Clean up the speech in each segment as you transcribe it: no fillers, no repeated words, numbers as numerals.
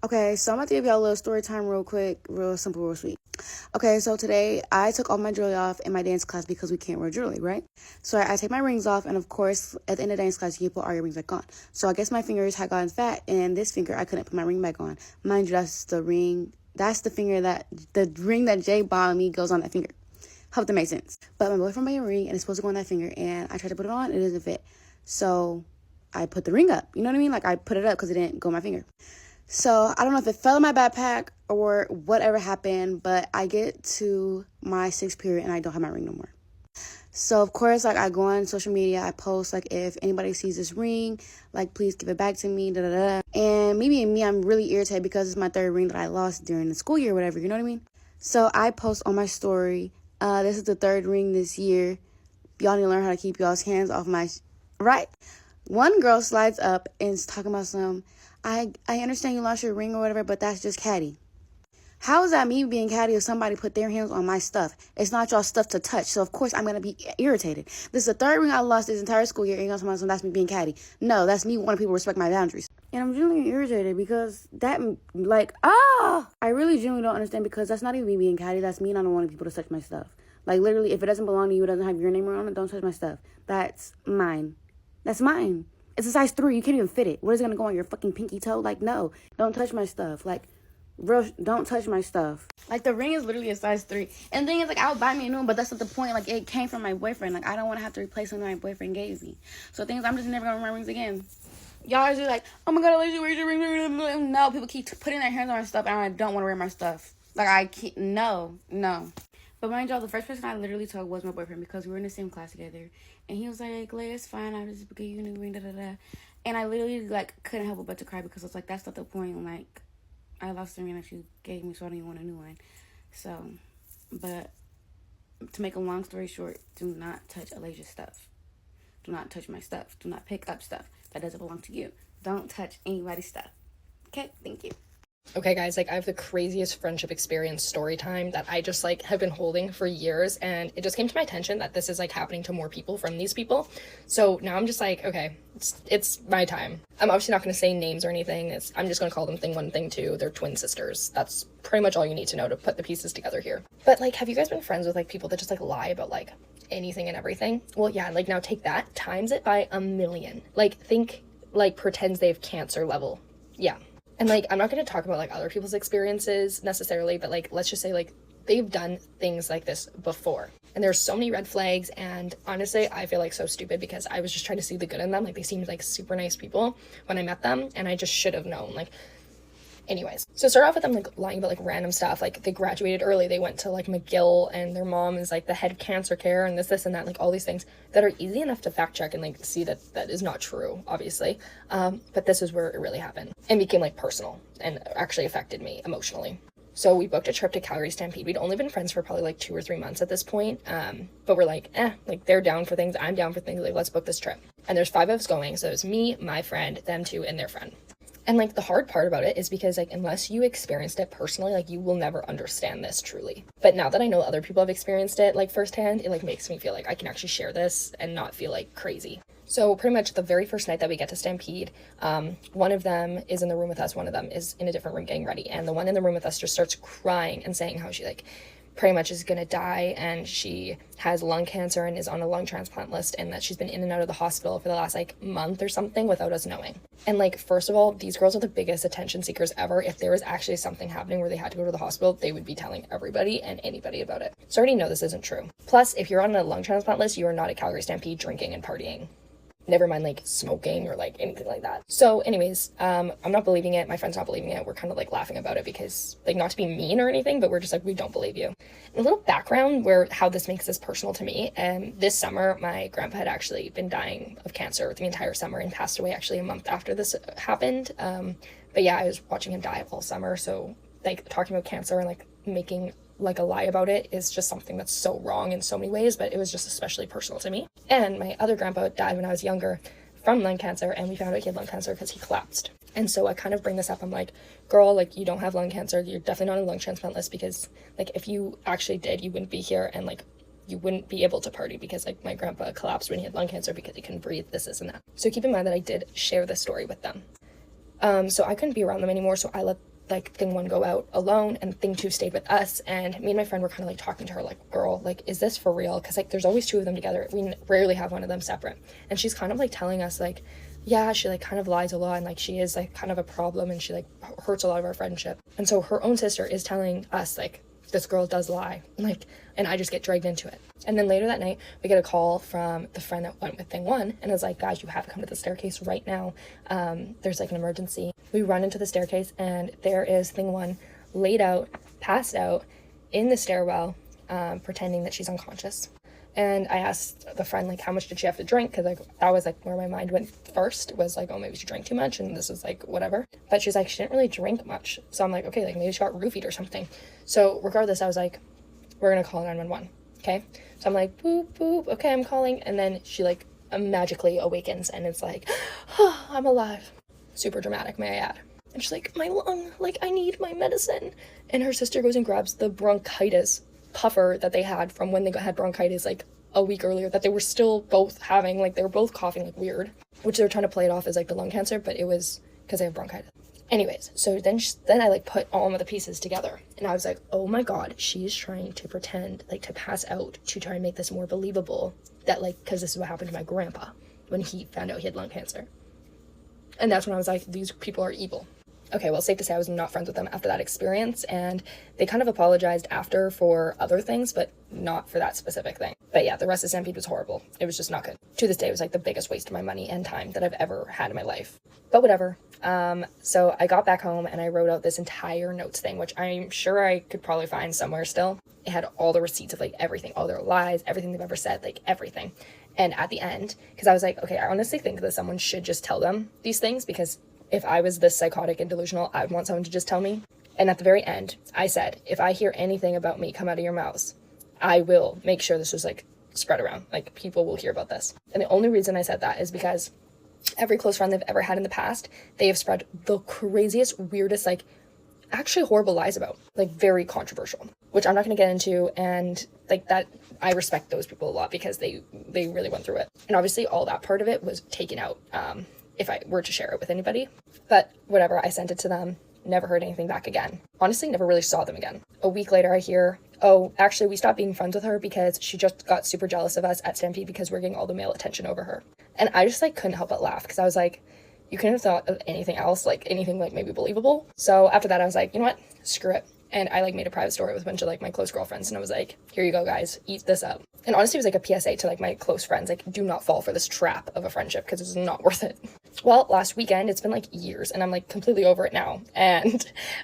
Okay, so I'm about to give y'all a little story time real quick, real simple, real sweet. Okay, so today I took all my jewelry off in my dance class because we can't wear jewelry, right? So I take my rings off, and of course, at the end of dance class, you put all your rings back on. So I guess my fingers had gotten fat, and this finger, I couldn't put my ring back on. Mind you, that's the ring that Jay bought me goes on that finger. Hope that makes sense. But my boyfriend bought a ring, and it's supposed to go on that finger, and I tried to put it on, it doesn't fit. So I put the ring up, you know what I mean? Like, I put it up because it didn't go on my finger. So I don't know if it fell in my backpack or whatever happened, but I get to my 6th period and I don't have my ring no more. So of course, like, I go on social media, I post, like, if anybody sees this ring, like, please give it back to me, da da da. And me being me, I'm really irritated because it's my 3rd ring that I lost during the school year or whatever, you know what I mean? So I post on my story, this is the 3rd ring this year. Y'all need to learn how to keep y'all's hands off my, right? One girl slides up and is talking about I understand you lost your ring or whatever, but that's just catty. How is that me being catty if somebody put their hands on my stuff? It's not y'all stuff to touch, so of course I'm going to be irritated. This is the 3rd ring I lost this entire school year, and you're going to that's me being catty. No, that's me wanting people to respect my boundaries. And I'm genuinely irritated because that, like, I really genuinely don't understand, because that's not even me being catty. That's me not wanting people to touch my stuff. Like, literally, if it doesn't belong to you, it doesn't have your name on it, don't touch my stuff. That's mine. That's mine. It's a size 3. You can't even fit it. What is it going to go on your fucking pinky toe? Like, no. Don't touch my stuff. Like, bro, don't touch my stuff. Like, the ring is literally a size 3. And the thing is, like, I'll buy me a new one, but that's not the point. Like, it came from my boyfriend. Like, I don't want to have to replace something my boyfriend gave me. So, the thing is, I'm just never going to wear my rings again. Y'all are just like, oh my God, Alicia, where's your ring? No, people keep putting their hands on my stuff, and I don't want to wear my stuff. Like, I can't. No. But mind y'all, the first person I literally told was my boyfriend, because we were in the same class together. And he was like, Leia, it's fine. I'll just give you a new ring, da da da. And I literally, like, couldn't help but to cry, because I was like, that's not the point. Like, I lost the ring that you gave me, so I don't even want a new one. So, but to make a long story short, do not touch Alicia's stuff. Do not touch my stuff. Do not pick up stuff that doesn't belong to you. Don't touch anybody's stuff. Okay? Thank you. Okay, guys, like, I have the craziest friendship experience story time that I just, like, have been holding for years, and it just came to my attention that this is, like, happening to more people from these people. So now I'm just like, okay, it's my time. I'm obviously not going to say names or anything. I'm just going to call them thing 1, thing 2. They're twin sisters. That's pretty much all you need to know to put the pieces together here. But, like, have you guys been friends with, like, people that just, like, lie about, like, anything and everything? Well, yeah, like, now take that, times it by 1,000,000. Like, think, like, pretends they have cancer level. Yeah. And, like, I'm not going to talk about, like, other people's experiences necessarily, but, like, let's just say, like, they've done things like this before. And there's so many red flags, and honestly, I feel, like, so stupid, because I was just trying to see the good in them. Like, they seemed like super nice people when I met them, and I just should have known. Like, anyways, so start off with them, like, lying about, like, random stuff. Like, they graduated early, they went to, like, McGill, and their mom is, like, the head of cancer care, and this and that, like, all these things that are easy enough to fact check and, like, see that that is not true, obviously. But this is where it really happened and became, like, personal and actually affected me emotionally. So we booked a trip to Calgary Stampede. We'd only been friends for probably, like, 2 or 3 months at this point. But we're like, like, they're down for things, I'm down for things, like, let's book this trip. And there's 5 of us going, so it's me, my friend, them 2, and their friend. And, like, the hard part about it is because, like, unless you experienced it personally, like, you will never understand this truly. But now that I know other people have experienced it, like, firsthand, it, like, makes me feel like I can actually share this and not feel, like, crazy. So pretty much the very first night that we get to Stampede, one of them is in the room with us, one of them is in a different room getting ready. And the one in the room with us just starts crying and saying how she, like, pretty much is gonna die, and she has lung cancer and is on a lung transplant list, and that she's been in and out of the hospital for the last, like, month or something without us knowing. And, like, first of all, these girls are the biggest attention seekers ever. If there was actually something happening where they had to go to the hospital, they would be telling everybody and anybody about it. So I already know this isn't true. Plus, if you're on a lung transplant list, you are not at Calgary Stampede drinking and partying. Never mind, like, smoking or, like, anything like that. So anyways, I'm not believing it. My friend's not believing it. We're kind of, like, laughing about it because, like, not to be mean or anything, but we're just like, we don't believe you. A little background where how this makes this personal to me. This summer, my grandpa had actually been dying of cancer the entire summer and passed away actually a month after this happened. But yeah, I was watching him die all summer. So, like, talking about cancer and, like, making, like, a lie about it is just something that's so wrong in so many ways, but it was just especially personal to me. And my other grandpa died when I was younger from lung cancer, and we found out he had lung cancer because he collapsed. And so I kind of bring this up. I'm like, girl, like, you don't have lung cancer. You're definitely not on a lung transplant list, because, like, if you actually did, you wouldn't be here, and, like, you wouldn't be able to party, because, like, my grandpa collapsed when he had lung cancer because he couldn't breathe, this and that. So keep in mind that I did share this story with them. So I couldn't be around them anymore, so I let like thing 1 go out alone, and thing 2 stayed with us. And me and my friend were kind of like talking to her like, girl, like, is this for real? Because like there's always 2 of them together, we rarely have one of them separate. And she's kind of like telling us like, yeah, she like kind of lies a lot, and like she is like kind of a problem, and she like hurts a lot of our friendship. And so her own sister is telling us like, this girl does lie, like, and I just get dragged into it. And then later that night we get a call from the friend that went with thing 1, and is like, guys, you have to come to the staircase right now, there's like an emergency. We run into the staircase, and there is thing 1 laid out, passed out in the stairwell, pretending that she's unconscious. And I asked the friend, like, how much did she have to drink? Because, like, that was, like, where my mind went first, was, like, oh, maybe she drank too much, and this is, like, whatever. But she's like, she didn't really drink much. So I'm like, okay, like, maybe she got roofied or something. So regardless, I was like, we're going to call 911, okay? So I'm like, boop, boop, okay, I'm calling. And then she, like, magically awakens, and it's like, oh, I'm alive. Super dramatic, may I add. And she's like, my lung, like, I need my medicine. And her sister goes and grabs the bronchitis puffer that they had from when they had bronchitis like a week earlier, that they were still both having, like they were both coughing like weird, which they were trying to play it off as like the lung cancer, but it was because they have bronchitis. Anyways, so then I like put all of the pieces together, and I was like, oh my god, she's trying to pretend like to pass out to try and make this more believable, that like, because this is what happened to my grandpa when he found out he had lung cancer. And that's when I was like, these people are evil. Okay, well, safe to say I was not friends with them after that experience, and they kind of apologized after for other things, but not for that specific thing. But yeah, the rest of Stampede was horrible. It was just not good. To this day, it was like the biggest waste of my money and time that I've ever had in my life. But whatever. So I got back home and I wrote out this entire notes thing, which I'm sure I could probably find somewhere still. It had all the receipts of like everything, all their lies, everything they've ever said, like everything. And at the end, because I was like, okay, I honestly think that someone should just tell them these things, because if I was this psychotic and delusional, I would want someone to just tell me. And at the very end, I said, if I hear anything about me come out of your mouths, I will make sure this was like spread around. Like people will hear about this. And the only reason I said that is because every close friend they've ever had in the past, they have spread the craziest, weirdest, like actually horrible lies about, like very controversial, which I'm not going to get into. And like that, I respect those people a lot because they really went through it. And obviously all that part of it was taken out, if I were to share it with anybody. But whatever, I sent it to them, never heard anything back again. Honestly, never really saw them again. A week later, I hear, oh, actually, we stopped being friends with her because she just got super jealous of us at Stampede because we're getting all the male attention over her. And I just like couldn't help but laugh, because I was like, you couldn't have thought of anything else, like anything like maybe believable. So after that, I was like, you know what, screw it. And I like made a private story with a bunch of like my close girlfriends, and I was like, here you go, guys, eat this up. And honestly, it was like a PSA to like my close friends, like, do not fall for this trap of a friendship, because it's not worth it. Well, last weekend, it's been like years, and I'm like completely over it now.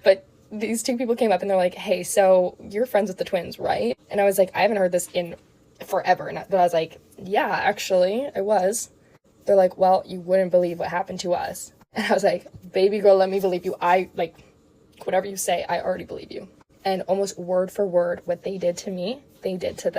But these 2 people came up and they're like, hey, so you're friends with the twins, right? And I was like, I haven't heard this in forever. But I was like, yeah, actually, I was. They're like, well, you wouldn't believe what happened to us. And I was like, baby girl, let me believe you. I like, whatever you say, I already believe you. And almost word for word, what they did to me, they did to them.